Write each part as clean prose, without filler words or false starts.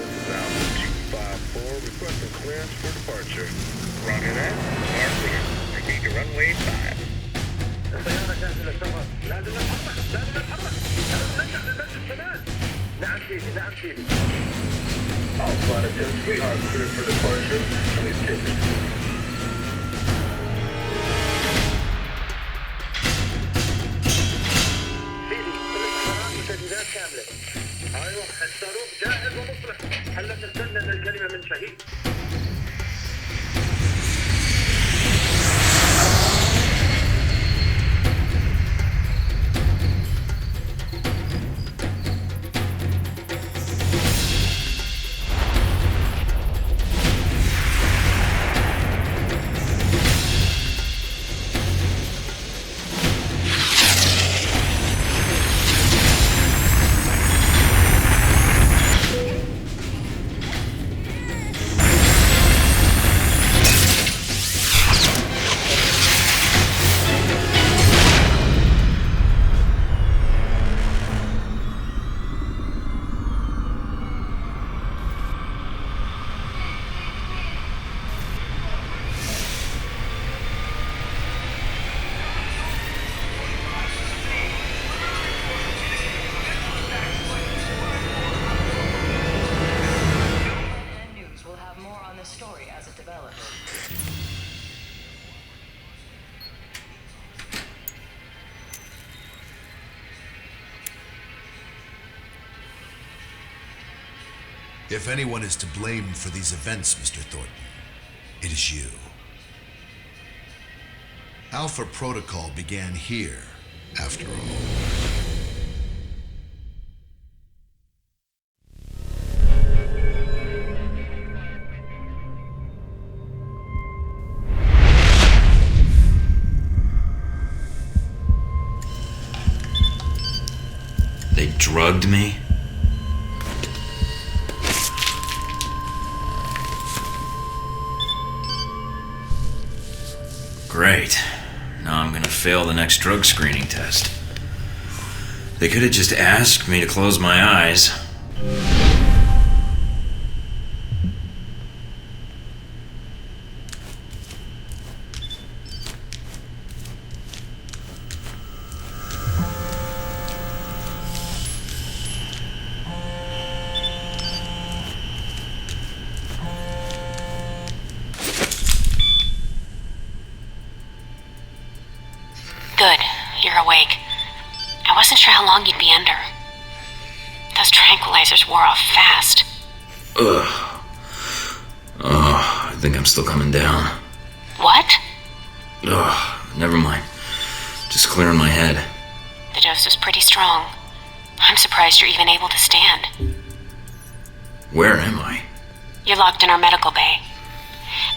254, requesting clearance for departure. Roger that. Mark, proceed to runway 5. الطيارة جاهزة للسفر. لازم نتحرك. لازم ننجح للبلد الشمال. نعم سيدي. All flight attendants, we are cleared for departure. Please take it. سيدي، الاستحارات وتجهيزات كاملة. أيوة، الصاروخ جاهز ومصلح. هلا تستنى الكلمة من شهيد. If anyone is to blame for these events, Mr. Thornton, it is you. Alpha Protocol began here, after all. They drugged me? Great. Now I'm gonna fail the next drug screening test. They could have just asked me to close my eyes. Good, you're awake. I wasn't sure how long you'd be under. Those tranquilizers wore off fast. Ugh. Oh, I think I'm still coming down. What? Ugh, never mind. Just clearing my head. The dose was pretty strong. I'm surprised you're even able to stand. Where am I? You're locked in our medical bay.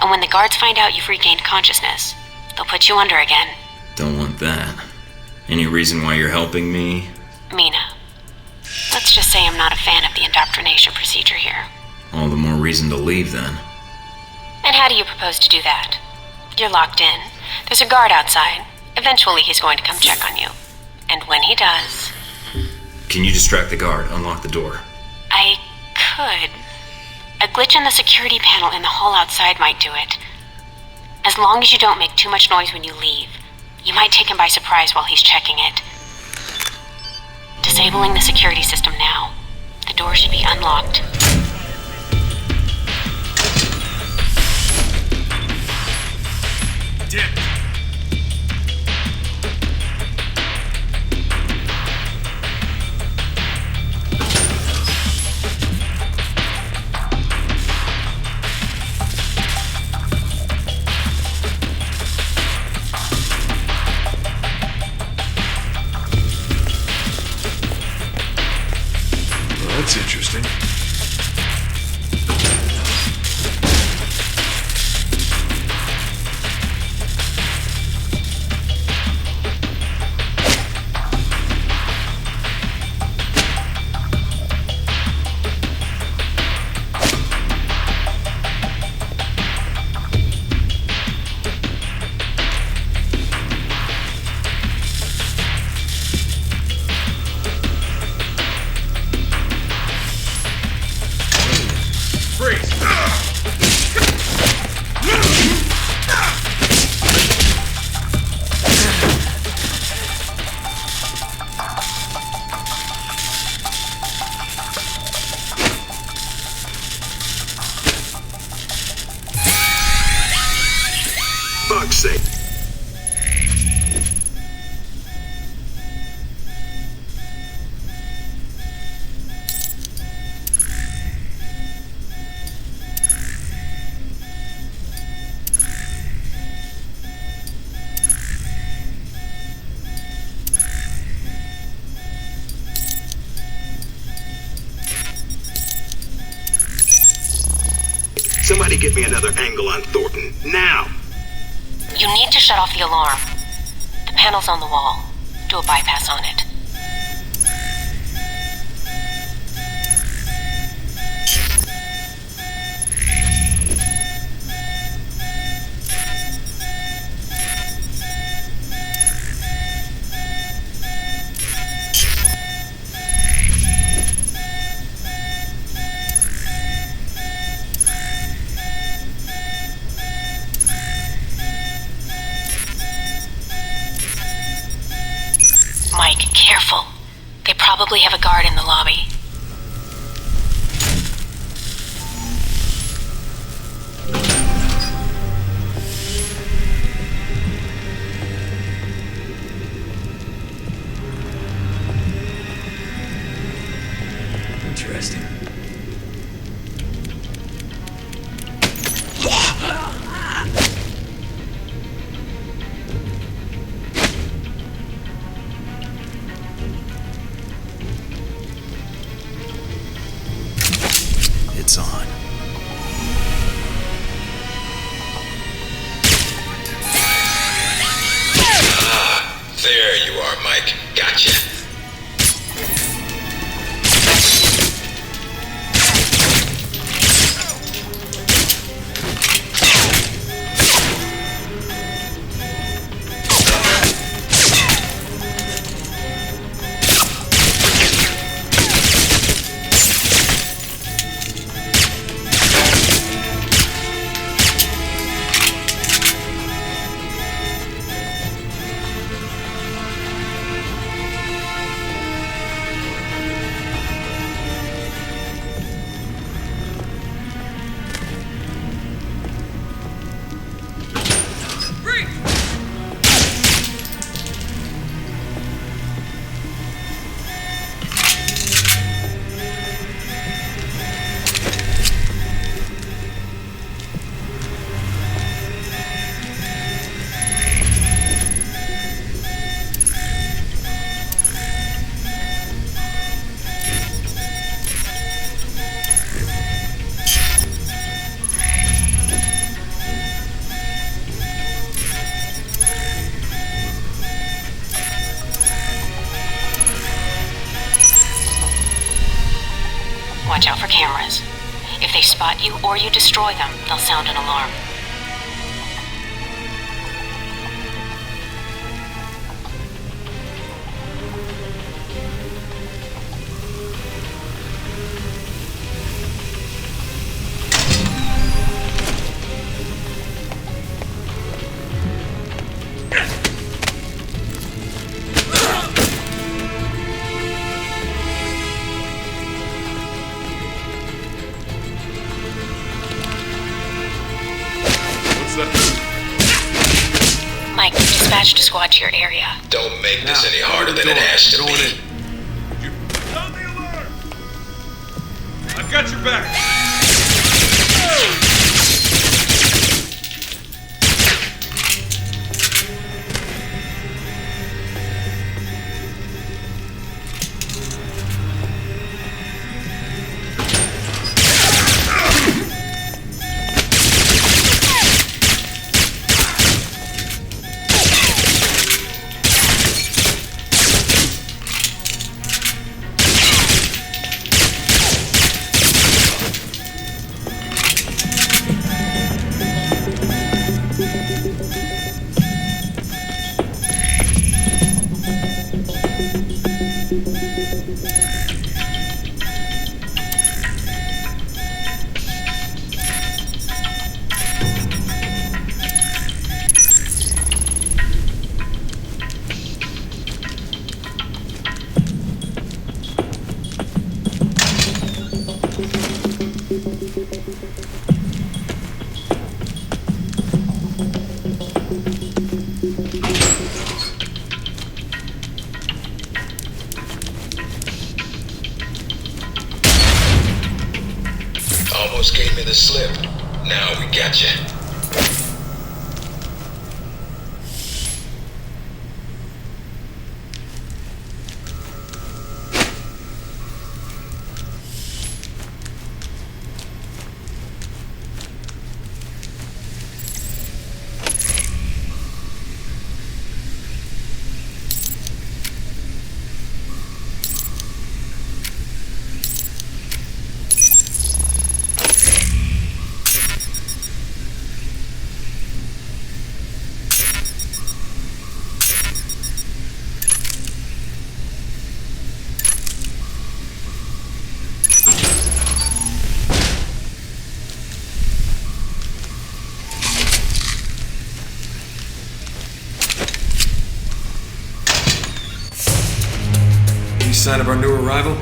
And when the guards find out you've regained consciousness, they'll put you under again. Don't want that. Any reason why you're helping me? Mina. Let's just say I'm not a fan of the indoctrination procedure here. All the more reason to leave then. And how do you propose to do that? You're locked in. There's a guard outside. Eventually he's going to come check on you. And when he does... Can you distract the guard? Unlock the door. I could. A glitch in the security panel in the hall outside might do it. As long as you don't make too much noise when you leave, you might take him by surprise while he's checking it. Disabling the security system now. The door should be unlocked. Dick! Well, that's interesting. sake. Somebody get me another angle on Thornton, now! You need to shut off the alarm. The panel's on the wall. Do a bypass on it. Mike, careful. They probably have a guard in the lobby. Interesting. It's on. There you are, Mike. Gotcha. Watch out for cameras. If they spot you or you destroy them, they'll sound an alarm. Mike, dispatched a squad to your area. Don't make this any harder than it has to be. Sound the alarm! I've got your back! almost gave me the slip. Now we got you. Sign of our new arrival?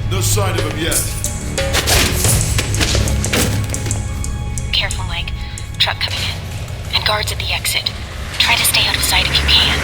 No sign of him yet. Careful, Mike. Truck coming in. And guards at the exit. Try to stay out of sight if you can.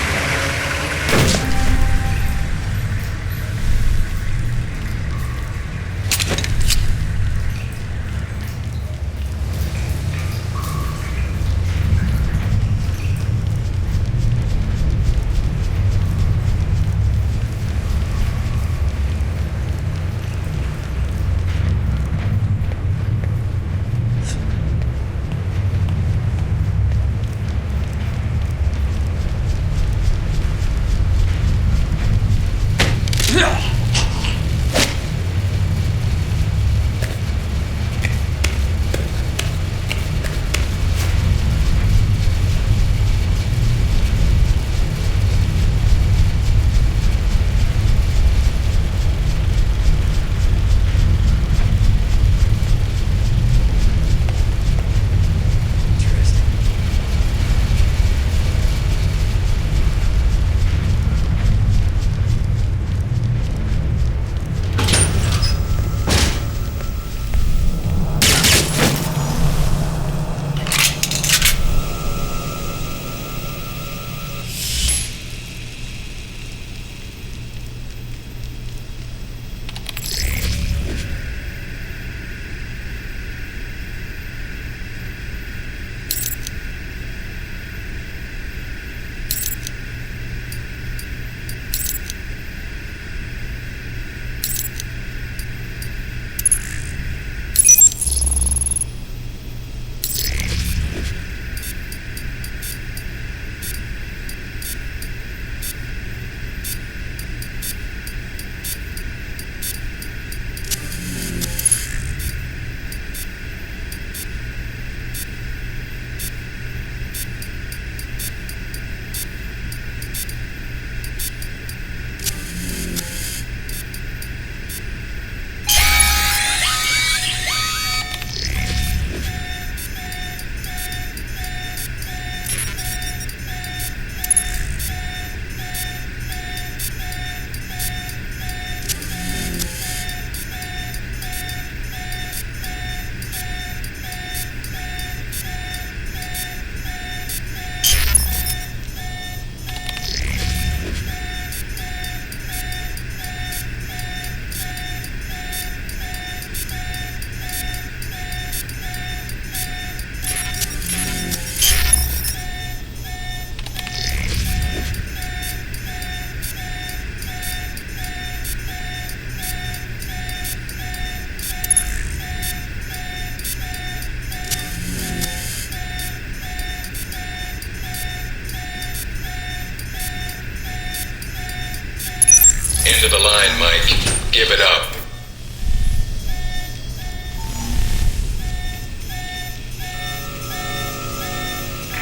End of the line, Mike. Give it up.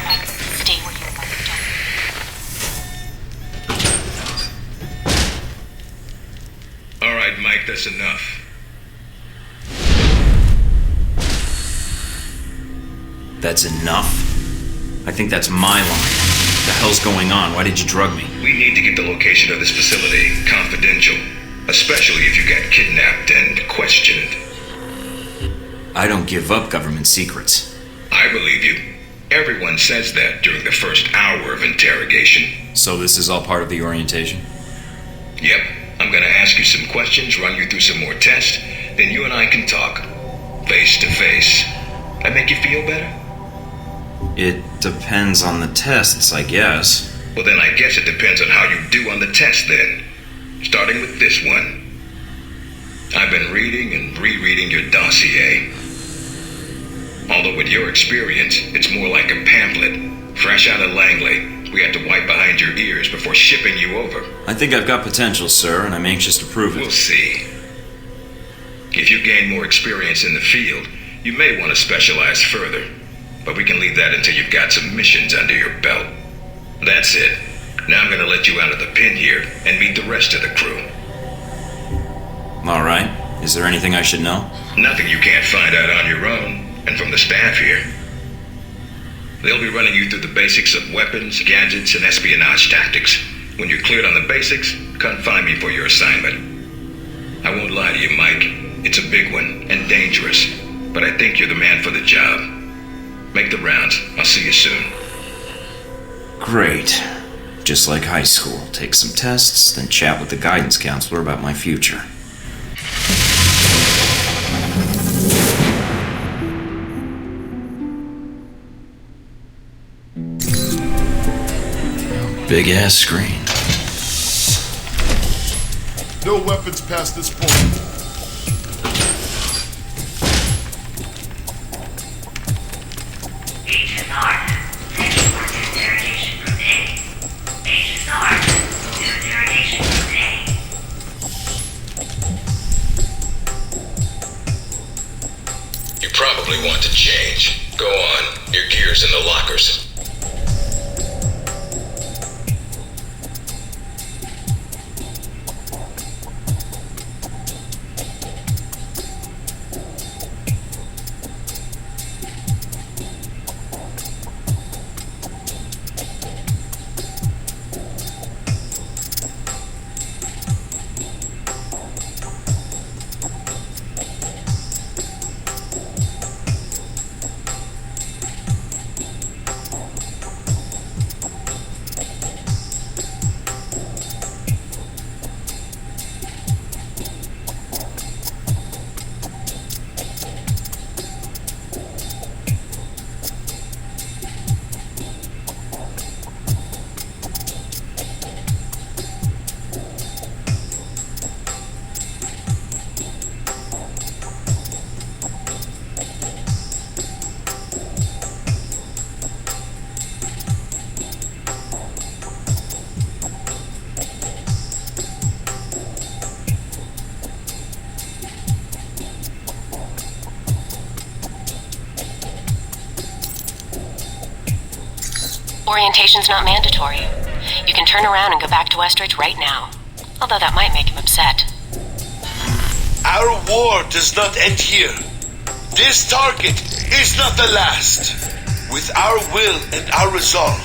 Mike, stay where you are. Don't. All right, Mike, that's enough. That's enough? I think that's my line. What the hell's going on? Why did you drug me? We need to get the location of this facility confidential, especially if you got kidnapped and questioned. I don't give up government secrets. I believe you. Everyone says that during the first hour of interrogation. So this is all part of the orientation? Yep. I'm gonna ask you some questions, run you through some more tests, then you and I can talk. face to face. That make you feel better? It depends on the tests, I guess. Well, then I guess it depends on how you do on the test, then. Starting with this one. I've been reading and rereading your dossier. Although with your experience, it's more like a pamphlet. Fresh out of Langley, we had to wipe behind your ears before shipping you over. I think I've got potential, sir, and I'm anxious to prove it. We'll see. If you gain more experience in the field, you may want to specialize further. But we can leave that until you've got some missions under your belt. That's it. Now I'm gonna let you out of the pen here and meet the rest of the crew. All right. Is there anything I should know? Nothing you can't find out on your own, and from the staff here. They'll be running you through the basics of weapons, gadgets, and espionage tactics. When you're cleared on the basics, come find me for your assignment. I won't lie to you, Mike. It's a big one, and dangerous. But I think you're the man for the job. Make the rounds. I'll see you soon. Great. Just like high school. Take some tests, then chat with the guidance counselor about my future. Big ass screen. No weapons past this point. Agent North, thank you for the interrogation from A. Agent North, the interrogation from A. You probably want to change. Go on. Your gear's in the lockers. Orientation's not mandatory. You can turn around and go back to Westridge right now. Although that might make him upset. Our war does not end here. This target is not the last. With our will and our resolve,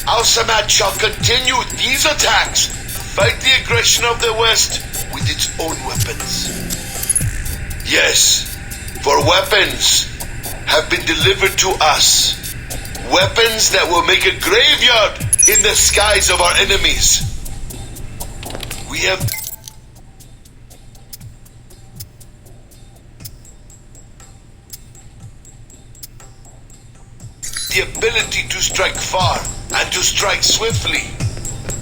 Al Samad shall continue these attacks, fight the aggression of the West with its own weapons. Yes, for weapons have been delivered to us. Weapons that will make a graveyard in the skies of our enemies. We have the ability to strike far and to strike swiftly.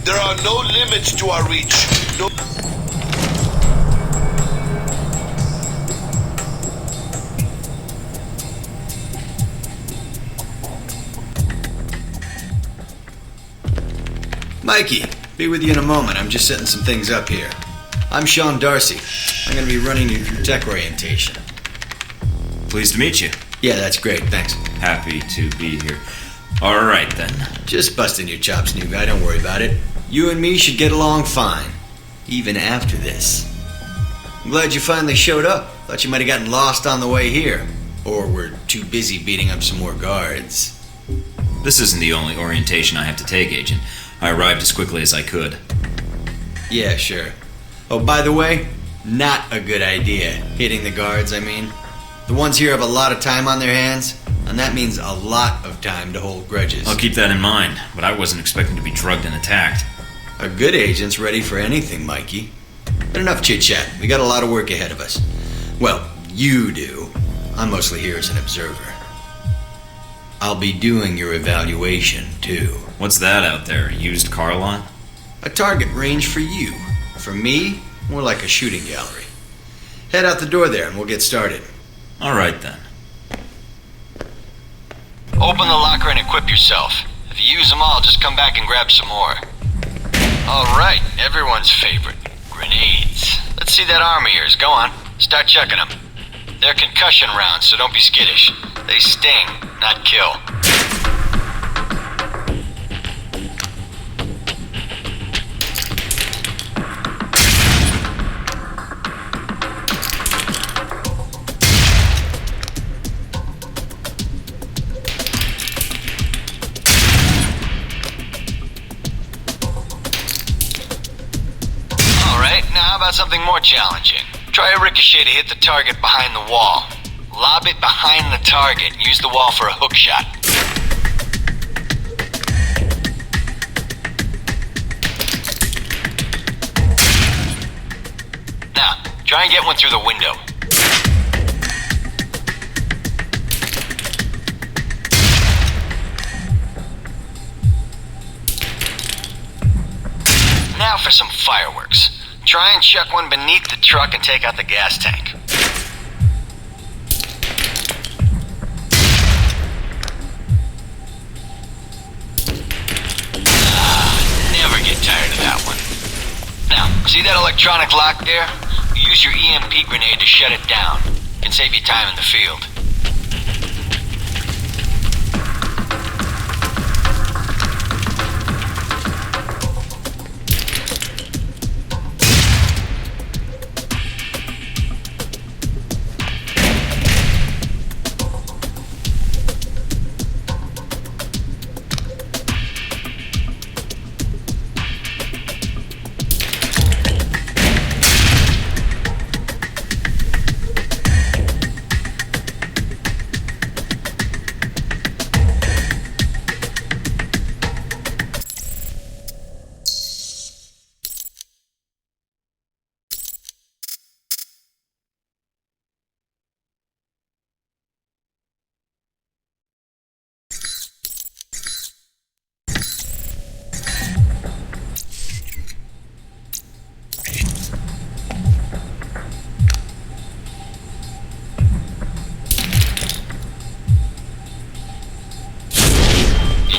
There are no limits to our reach. No. Mikey, be with you in a moment. I'm just setting some things up here. I'm Sean Darcy. I'm going to be running you through tech orientation. Pleased to meet you. Yeah, that's great. Thanks. Happy to be here. All right, then. Just busting your chops, new guy. Don't worry about it. You and me should get along fine, even after this. I'm glad you finally showed up. Thought you might have gotten lost on the way here. Or were too busy beating up some more guards. This isn't the only orientation I have to take, Agent. I arrived as quickly as I could. Yeah, sure. Oh, by the way, not a good idea. Hitting the guards, I mean. The ones here have a lot of time on their hands, and that means a lot of time to hold grudges. I'll keep that in mind, but I wasn't expecting to be drugged and attacked. A good agent's ready for anything, Mikey. But enough chit-chat. We got a lot of work ahead of us. Well, you do. I'm mostly here as an observer. I'll be doing your evaluation, too. What's that out there? A used car lot? A target range for you. For me, more like a shooting gallery. Head out the door there and we'll get started. All right, then. Open the locker and equip yourself. If you use them all, just come back and grab some more. All right, everyone's favorite. Grenades. Let's see that arm of yours. Go on. Start checking them. They're concussion rounds, so don't be skittish. They sting, not kill. How about something more challenging? Try a ricochet to hit the target behind the wall. Lob it behind the target and use the wall for a hook shot. Now, try and get one through the window. Now for some fireworks. Try and chuck one beneath the truck and take out the gas tank. Never get tired of that one. Now, see that electronic lock there? Use your EMP grenade to shut it down. It can save you time in the field.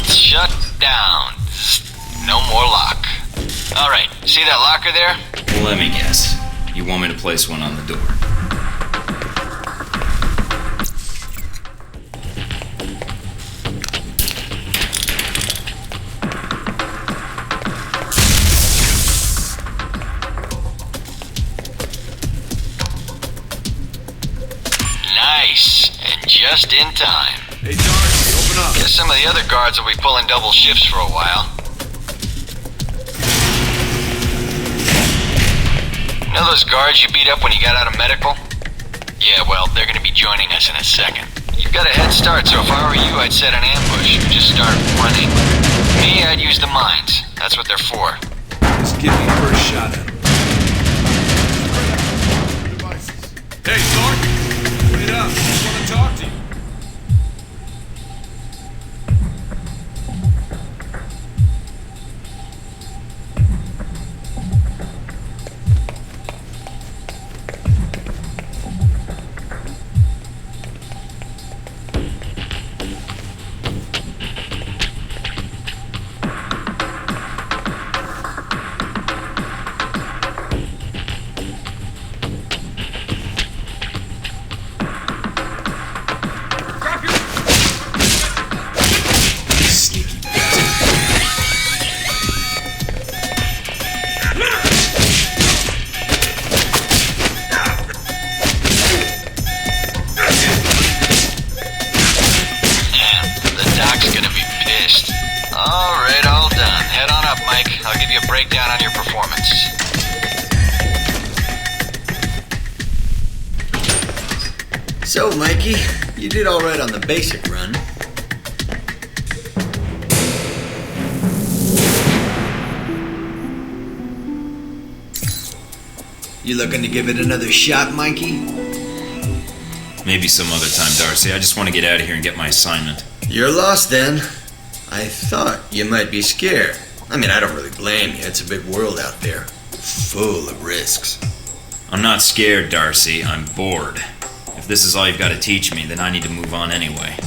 Shut down. No more lock. All right, see that locker there? Well, let me guess. You want me to place one on the door? Nice, and just in time. Hey, Darcy, open up. Guess some of the other guards will be pulling double shifts for a while. You know those guards you beat up when you got out of medical? Yeah, well, they're gonna be joining us in a second. You've got a head start, so if I were you, I'd set an ambush. Just start running. Me, I'd use the mines. That's what they're for. Just give me the first shot at him. Hey, Thornton! Wait up. I just want to talk to you. I'll give you a breakdown on your performance. So, Mikey, you did all right on the basic run. You looking to give it another shot, Mikey? Maybe some other time, Darcy. I just want to get out of here and get my assignment. You're lost then. I thought you might be scared. I mean, I don't really blame you. It's a big world out there, full of risks. I'm not scared, Darcy. I'm bored. If this is all you've got to teach me, then I need to move on anyway.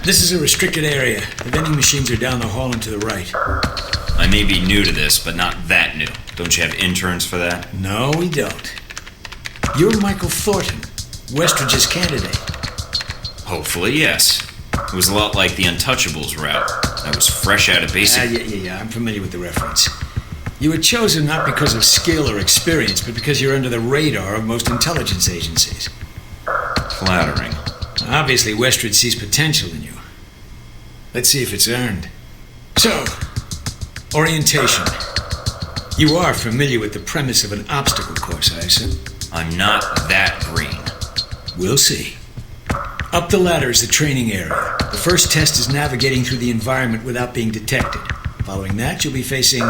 This is a restricted area. The vending machines are down the hall and to the right. I may be new to this, but not that new. Don't you have interns for that? No, we don't. You're Michael Thornton, Westridge's candidate. Hopefully, yes. It was a lot like the Untouchables route. I was fresh out of basic... Yeah, I'm familiar with the reference. You were chosen not because of skill or experience, but because you're under the radar of most intelligence agencies. Flattering. Obviously, Westridge sees potential in you. Let's see if it's earned. So, orientation. You are familiar with the premise of an obstacle course, I assume? I'm not that green. We'll see. Up the ladder is the training area. The first test is navigating through the environment without being detected. Following that, you'll be facing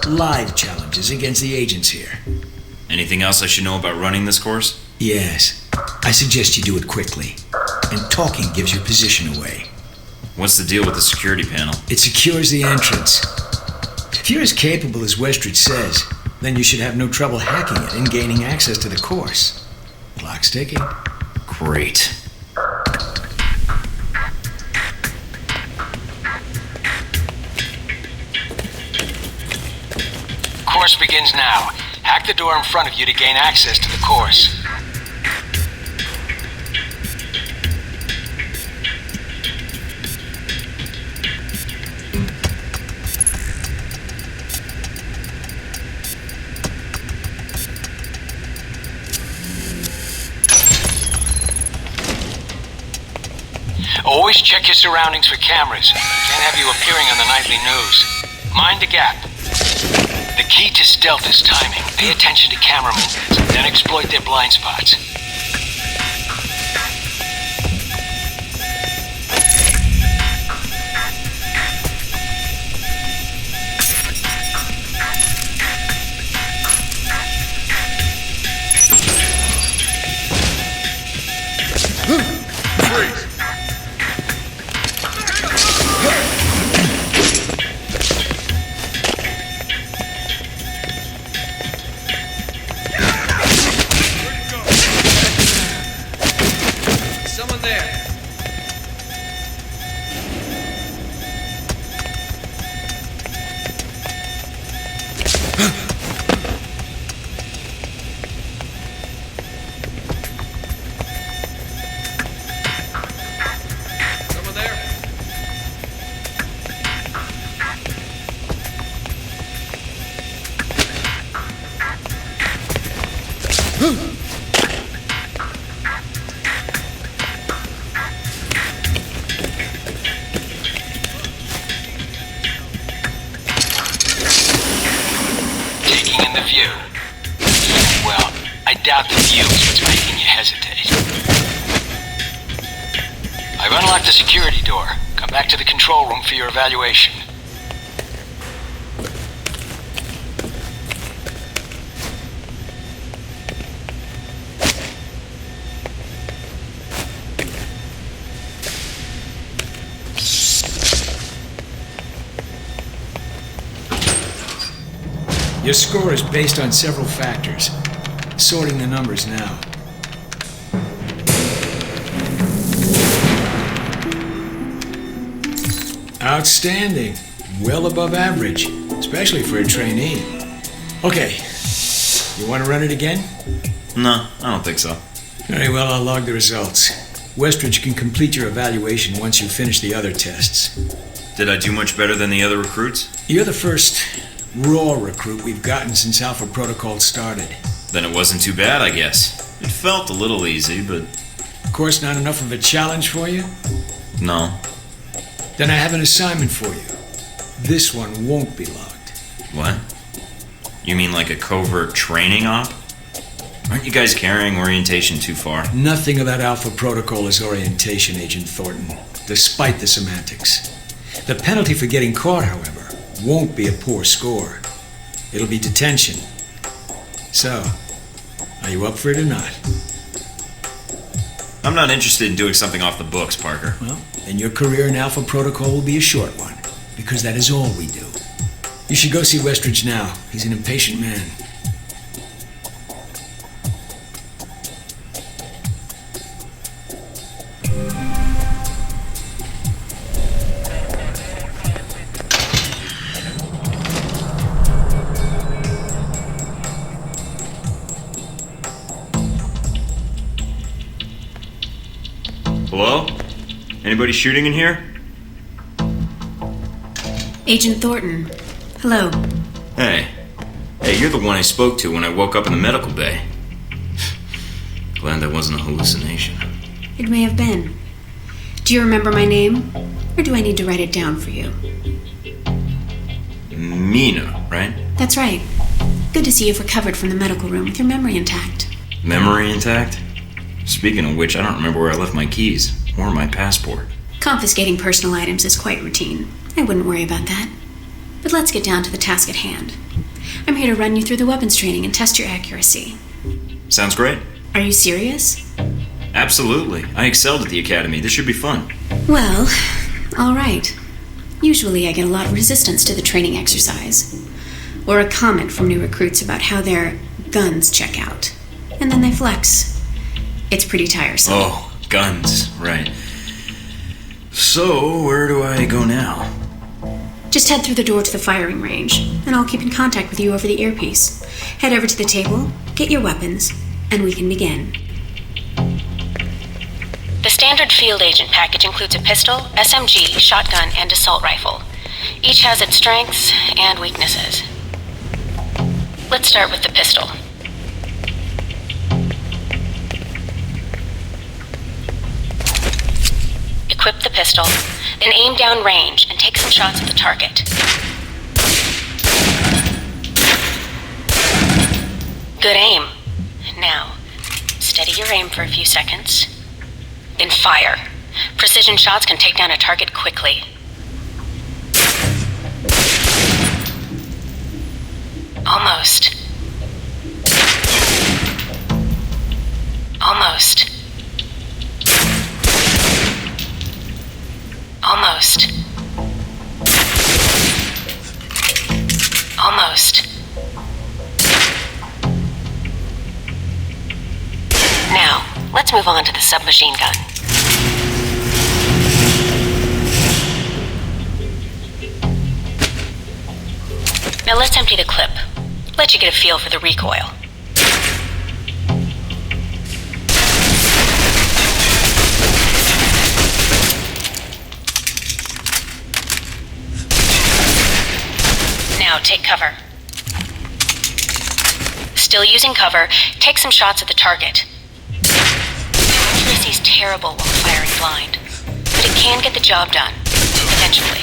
live challenges against the agents here. Anything else I should know about running this course? Yes. I suggest you do it quickly. And talking gives your position away. What's the deal with the security panel? It secures the entrance. If you're as capable as Westridge says, then you should have no trouble hacking it and gaining access to the course. Clock's ticking. Great. Course begins now. Hack the door in front of you to gain access to the course. Always check your surroundings for cameras. Can't have you appearing on the nightly news. Mind the gap. The key to stealth is timing. Pay attention to camera movements, then exploit their blind spots. Taking in the view. Well, I doubt the view is what's making you hesitate. I've unlocked the security door. Come back to the control room for your evaluation. Your score is based on several factors. Sorting the numbers now. Outstanding. Well above average, especially for a trainee. Okay. You want to run it again? No, I don't think so. Very well, I'll log the results. Westridge can complete your evaluation once you finish the other tests. Did I do much better than the other recruits? You're the first raw recruit we've gotten since Alpha Protocol started. Then it wasn't too bad, I guess. It felt a little easy, but... Of course, not enough of a challenge for you? No. Then I have an assignment for you. This one won't be logged. What? You mean like a covert training op? Aren't you guys carrying orientation too far? Nothing about Alpha Protocol is orientation, Agent Thornton, despite the semantics. The penalty for getting caught, however, won't be a poor score. It'll be detention. So, are you up for it or not? I'm not interested in doing something off the books, Parker. Well, then your career in Alpha Protocol will be a short one, because that is all we do. You should go see Westridge now. He's an impatient man. Hello? Anybody shooting in here? Agent Thornton. Hello. Hey. Hey, you're the one I spoke to when I woke up in the medical bay. Glad that wasn't a hallucination. It may have been. Do you remember my name? Or do I need to write it down for you? Mina, right? That's right. Good to see you've recovered from the medical room with your memory intact. Memory intact? Speaking of which, I don't remember where I left my keys or my passport. Confiscating personal items is quite routine. I wouldn't worry about that. But let's get down to the task at hand. I'm here to run you through the weapons training and test your accuracy. Sounds great. Are you serious? Absolutely. I excelled at the academy. This should be fun. Well, all right. Usually I get a lot of resistance to the training exercise. Or a comment from new recruits about how their guns check out. And then they flex. It's pretty tiresome. Oh, guns, right. So, where do I go now? Just head through the door to the firing range, and I'll keep in contact with you over the earpiece. Head over to the table, get your weapons, and we can begin. The standard field agent package includes a pistol, SMG, shotgun, and assault rifle. Each has its strengths and weaknesses. Let's start with the pistol. Equip the pistol, then aim down range and take some shots at the target. Good aim. Now, steady your aim for a few seconds. Then fire. Precision shots can take down a target quickly. Almost. Almost. Almost. Almost. Now, let's move on to the submachine gun. Now let's empty the clip. Let you get a feel for the recoil. Now take cover. Still using cover, take some shots at the target. Accuracy's terrible while firing blind, but it can get the job done, eventually.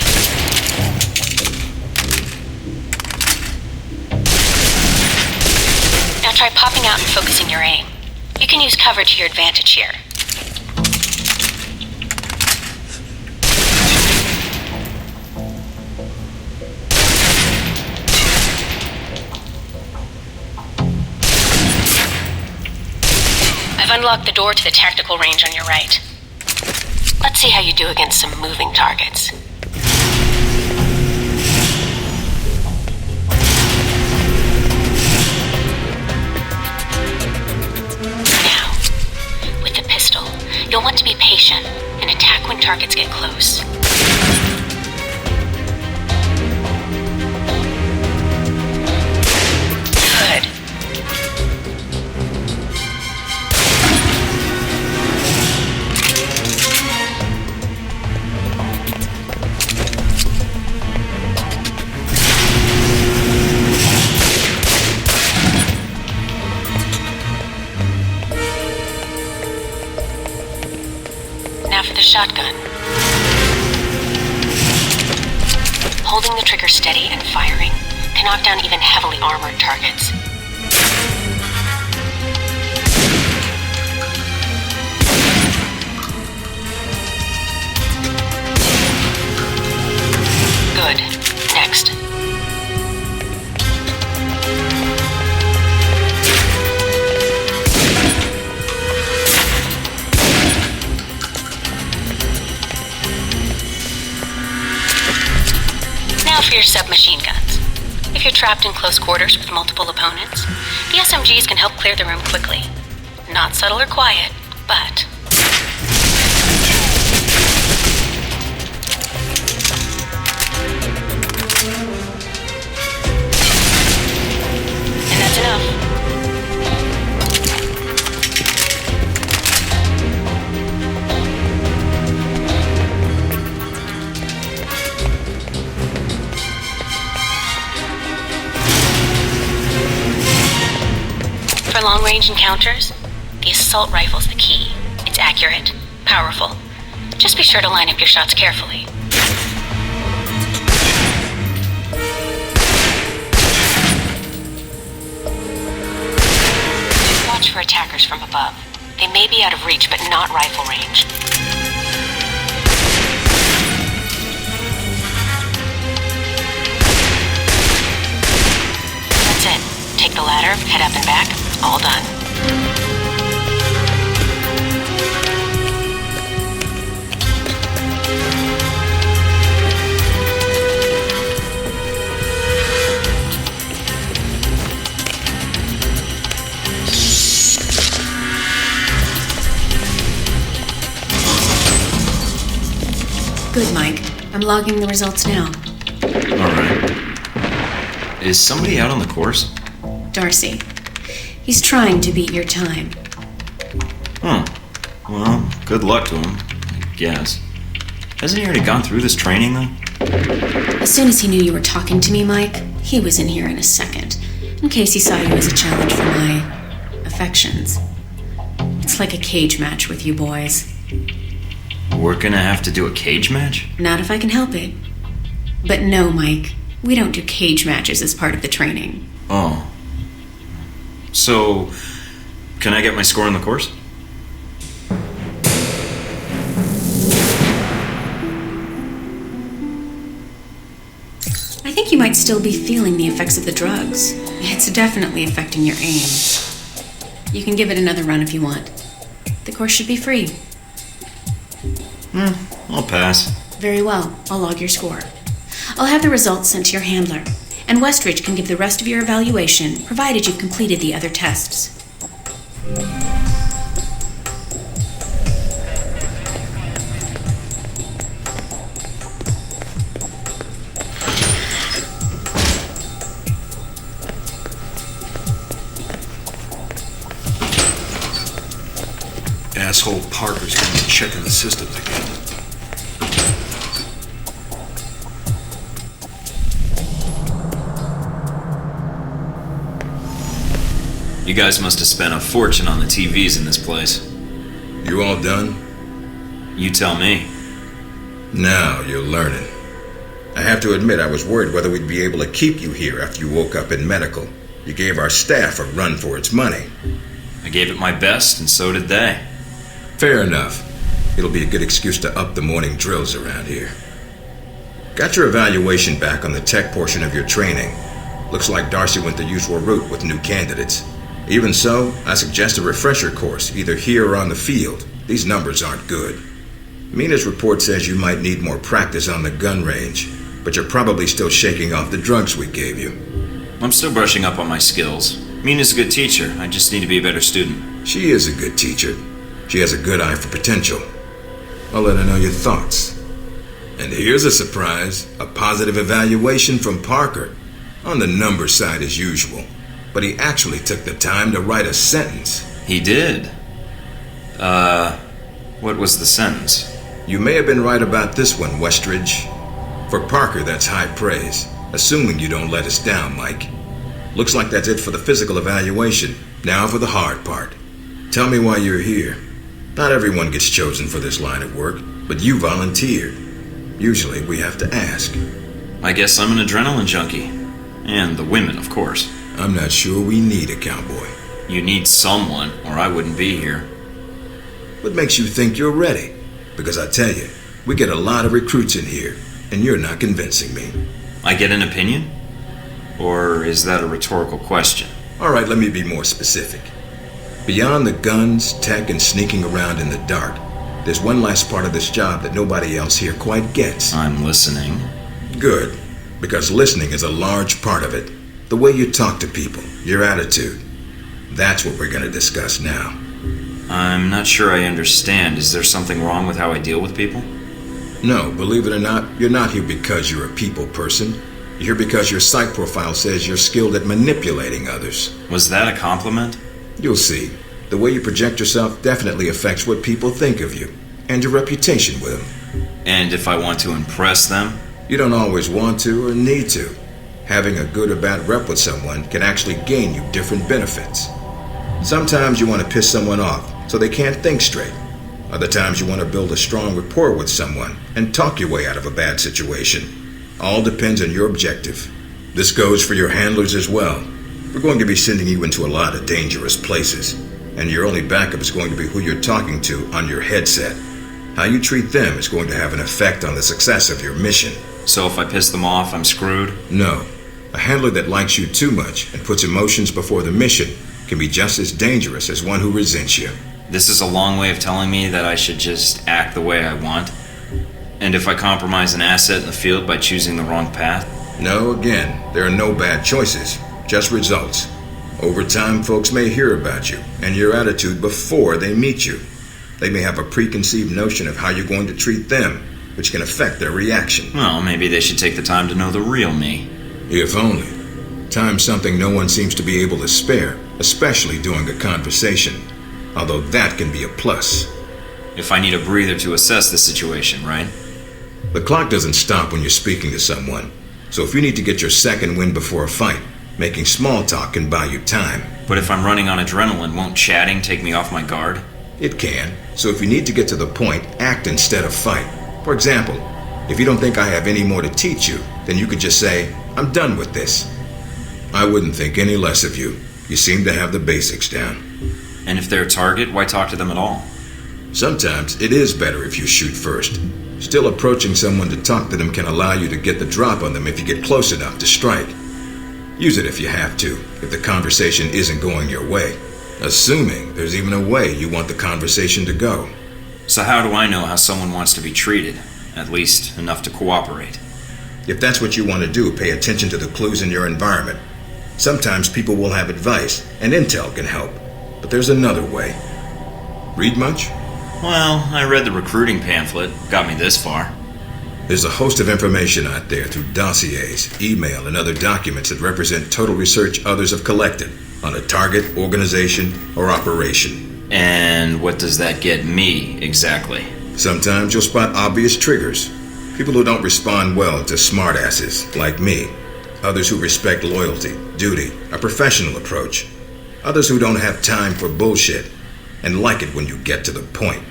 Now try popping out and focusing your aim. You can use cover to your advantage here. I've unlocked the door to the tactical range on your right. Let's see how you do against some moving targets. Now, with the pistol, you'll want to be patient and attack when targets get close. Good. Now for the shotgun. Holding the trigger steady and firing can knock down even heavily armored targets. for your submachine guns. If you're trapped in close quarters with multiple opponents, the SMGs can help clear the room quickly. Not subtle or quiet, but... And that's enough. For long-range encounters, the assault rifle's the key. It's accurate, powerful. Just be sure to line up your shots carefully. Watch for attackers from above. They may be out of reach, but not rifle range. That's it. Take the ladder, head up and back. All done. Good, Mike. I'm logging the results now. Alright. Is somebody out on the course? Darcy. He's trying to beat your time. Well, good luck to him, I guess. Hasn't he already gone through this training, though? As soon as he knew you were talking to me, Mike, he was in here in a second, in case he saw you as a challenge for my affections. It's like a cage match with you boys. We're gonna have to do a cage match? Not if I can help it. But no, Mike, we don't do cage matches as part of the training. Oh. So, can I get my score on the course? I think you might still be feeling the effects of the drugs. It's definitely affecting your aim. You can give it another run if you want. The course should be free. I'll pass. Very well. I'll log your score. I'll have the results sent to your handler, and Westridge can give the rest of your evaluation, provided you've completed the other tests. Asshole Parker's gonna be checking the systems again. You guys must have spent a fortune on the TVs in this place. You all done? You tell me. Now you're learning. I have to admit I was worried whether we'd be able to keep you here after you woke up in medical. You gave our staff a run for its money. I gave it my best, and so did they. Fair enough. It'll be a good excuse to up the morning drills around here. Got your evaluation back on the tech portion of your training. Looks like Darcy went the usual route with new candidates. Even so, I suggest a refresher course, either here or on the field. These numbers aren't good. Mina's report says you might need more practice on the gun range, but you're probably still shaking off the drugs we gave you. I'm still brushing up on my skills. Mina's a good teacher. I just need to be a better student. She is a good teacher. She has a good eye for potential. I'll let her know your thoughts. And here's a surprise, a positive evaluation from Parker. On the number side as usual, but he actually took the time to write a sentence. He did? What was the sentence? You may have been right about this one, Westridge. For Parker, that's high praise, assuming you don't let us down, Mike. Looks like that's it for the physical evaluation. Now for the hard part. Tell me why you're here. Not everyone gets chosen for this line of work, but you volunteered. Usually we have to ask. I guess I'm an adrenaline junkie. And the women, of course. I'm not sure we need a cowboy. You need someone, or I wouldn't be here. What makes you think you're ready? Because I tell you, we get a lot of recruits in here, and you're not convincing me. I get an opinion? Or is that a rhetorical question? All right, let me be more specific. Beyond the guns, tech, and sneaking around in the dark, there's one last part of this job that nobody else here quite gets. I'm listening. Good. Because listening is a large part of it. The way you talk to people, your attitude. That's what we're going to discuss now. I'm not sure I understand. Is there something wrong with how I deal with people? No, believe it or not, you're not here because you're a people person. You're here because your psych profile says you're skilled at manipulating others. Was that a compliment? You'll see. The way you project yourself definitely affects what people think of you, and your reputation with them. And if I want to impress them? You don't always want to or need to. Having a good or bad rep with someone can actually gain you different benefits. Sometimes you want to piss someone off so they can't think straight. Other times you want to build a strong rapport with someone and talk your way out of a bad situation. All depends on your objective. This goes for your handlers as well. We're going to be sending you into a lot of dangerous places, and your only backup is going to be who you're talking to on your headset. How you treat them is going to have an effect on the success of your mission. So if I piss them off, I'm screwed? No. A handler that likes you too much and puts emotions before the mission can be just as dangerous as one who resents you. This is a long way of telling me that I should just act the way I want? And if I compromise an asset in the field by choosing the wrong path? No, again, there are no bad choices, just results. Over time, folks may hear about you and your attitude before they meet you. They may have a preconceived notion of how you're going to treat them, which can affect their reaction. Well, maybe they should take the time to know the real me. If only. Time's something no one seems to be able to spare, especially during a conversation. Although that can be a plus. If I need a breather to assess the situation, right? The clock doesn't stop when you're speaking to someone. So if you need to get your second win before a fight, making small talk can buy you time. But if I'm running on adrenaline, won't chatting take me off my guard? It can. So if you need to get to the point, act instead of fight. For example, if you don't think I have any more to teach you, then you could just say, I'm done with this. I wouldn't think any less of you. You seem to have the basics down. And if they're a target, why talk to them at all? Sometimes it is better if you shoot first. Still, approaching someone to talk to them can allow you to get the drop on them if you get close enough to strike. Use it if you have to, if the conversation isn't going your way. Assuming there's even a way you want the conversation to go. So how do I know how someone wants to be treated? At least enough to cooperate. If that's what you want to do, pay attention to the clues in your environment. Sometimes people will have advice, and intel can help. But there's another way. Read much? Well, I read the recruiting pamphlet. Got me this far. There's a host of information out there through dossiers, email, and other documents that represent total research others have collected on a target, organization, or operation. And what does that get me, exactly? Sometimes you'll spot obvious triggers. People who don't respond well to smartasses, like me. Others who respect loyalty, duty, a professional approach. Others who don't have time for bullshit and like it when you get to the point.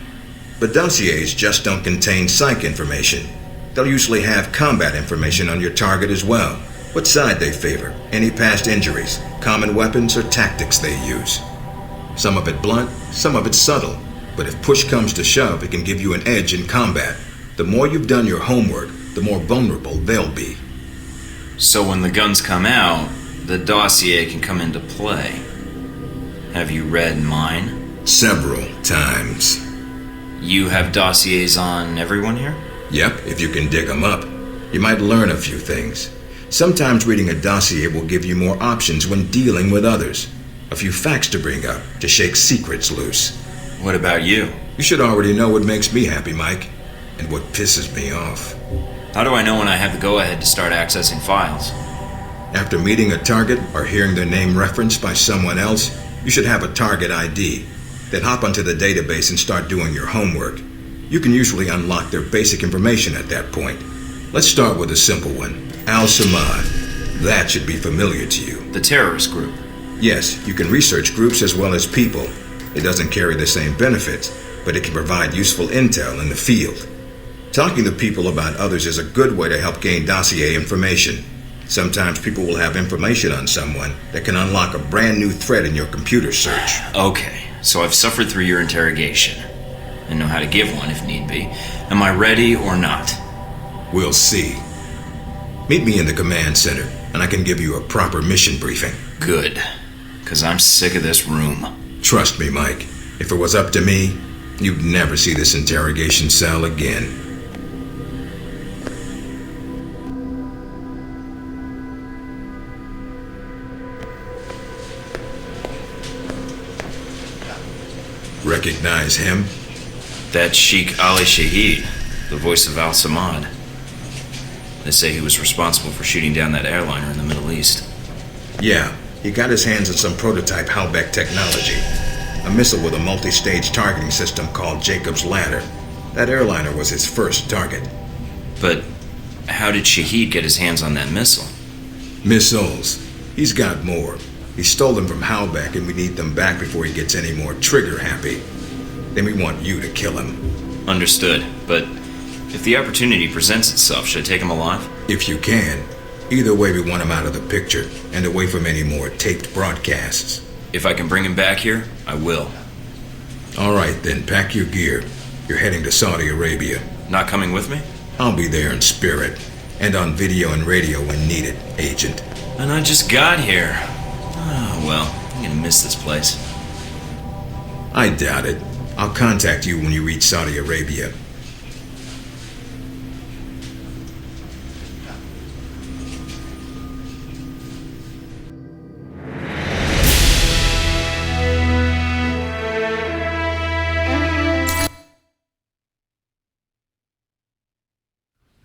But dossiers just don't contain psych information. They'll usually have combat information on your target as well. What side they favor, any past injuries, common weapons or tactics they use. Some of it blunt, some of it subtle. But if push comes to shove, it can give you an edge in combat. The more you've done your homework, the more vulnerable they'll be. So when the guns come out, the dossier can come into play. Have you read mine? Several times. You have dossiers on everyone here? Yep, if you can dig them up. You might learn a few things. Sometimes reading a dossier will give you more options when dealing with others. A few facts to bring up, to shake secrets loose. What about you? You should already know what makes me happy, Mike, and what pisses me off. How do I know when I have the go-ahead to start accessing files? After meeting a target or hearing their name referenced by someone else, you should have a target ID. Then hop onto the database and start doing your homework. You can usually unlock their basic information at that point. Let's start with a simple one. Al-Samad. That should be familiar to you. The terrorist group? Yes, you can research groups as well as people. It doesn't carry the same benefits, but it can provide useful intel in the field. Talking to people about others is a good way to help gain dossier information. Sometimes people will have information on someone that can unlock a brand new thread in your computer search. Okay, so I've suffered through your interrogation and know how to give one if need be. Am I ready or not? We'll see. Meet me in the command center, and I can give you a proper mission briefing. Good, because I'm sick of this room. Trust me, Mike. If it was up to me, you'd never see this interrogation cell again. recognize him? That's Sheikh Ali Shahid, the voice of Al Samad. They say he was responsible for shooting down that airliner in the Middle East. Yeah, he got his hands on some prototype Halbeck technology. A missile with a multi-stage targeting system called Jacob's Ladder. That airliner was his first target. But how did Shahid get his hands on that missile? Missiles. He's got more. He stole them from Halbeck, and we need them back before he gets any more trigger-happy. Then we want you to kill him. Understood, but if the opportunity presents itself, should I take him alive? If you can. Either way, we want him out of the picture, and away from any more taped broadcasts. If I can bring him back here, I will. All right, then, pack your gear. You're heading to Saudi Arabia. Not coming with me? I'll be there in spirit, and on video and radio when needed, Agent. And I just got here. Oh, well, I'm gonna miss this place. I doubt it. I'll contact you when you reach Saudi Arabia.